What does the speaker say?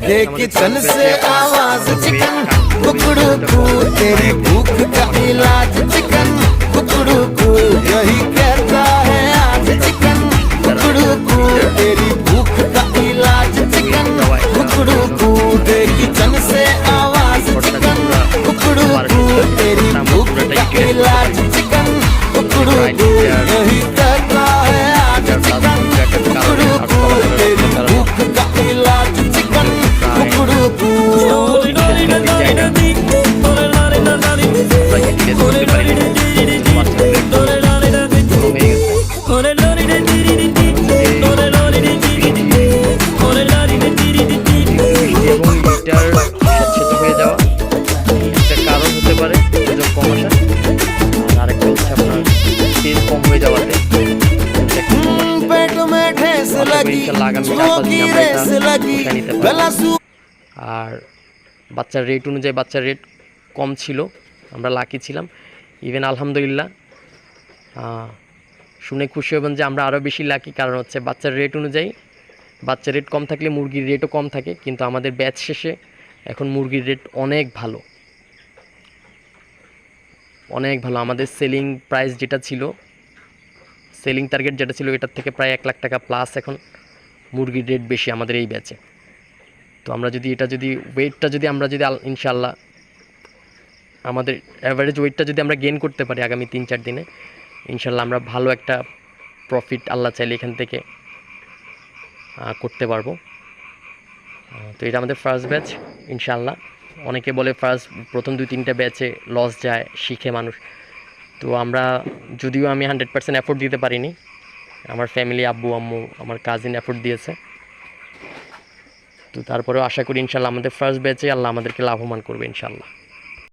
दे kitchen से आवाज chicken कुकड़ू कू तेरी भूख का इलाज चिकन कुकड़ू कू यही कहता है आज चिकन कुकड़ू कू तेरी भूख का इलाज चिकन कुकड़ू कू दे किचन से आवाज चिकन कुकड़ू कू तेरी भूख का इलाज चिकन कुकड़ू कू यही कहता है आज चिकन कुकड़ू कू तेरी भूख का इलाज चिकन कुकड़ू कू আর বাচ্চার রেট অনুযায়ী বাচ্চার রেট কম ছিল, আমরা লাকি ছিলাম। ইভেন আলহামদুলিল্লাহ শুনে খুশি হবেন যে আমরা আরও বেশি লাকি, কারণ হচ্ছে বাচ্চার রেট অনুযায়ী বাচ্চার রেট কম থাকলে মুরগির রেটও কম থাকে, কিন্তু আমাদের ব্যাচ শেষে এখন মুরগির রেট অনেক ভালো, অনেক ভালো। আমাদের সেলিং প্রাইস যেটা ছিল, সেলিং টার্গেট যেটা ছিল, এটার থেকে প্রায় 1 লাখ টাকা প্লাস এখন মুরগির রেট বেশি আমাদের এই ব্যাচে। তো আমরা যদি ওয়েটটা যদি আমরা ইনশাল্লাহ আমাদের অ্যাভারেজ ওয়েটটা যদি আমরা গেইন করতে পারি আগামী 3-4 দিনে, ইনশাল্লাহ আমরা ভালো একটা প্রফিট আল্লাহ চাইলে এখান থেকে করতে পারবো। তো এটা আমাদের ফার্স্ট ব্যাচ ইনশাল্লাহ। অনেকে বলে প্রথম 2-3টা ব্যাচে লস যায়, শিখে মানুষ। তো আমরা যদিও আমি 100% এফোর্ট দিতে পারিনি, আমার ফ্যামিলি আব্বু আম্মু আমার কাজিন এফোর্ট দিয়েছে। তো তারপরেও আশা করি ইনশাল্লাহ আমাদের ফার্স্ট ব্যাচে আল্লাহ আমাদেরকে লাভবান করবে ইনশাল্লাহ।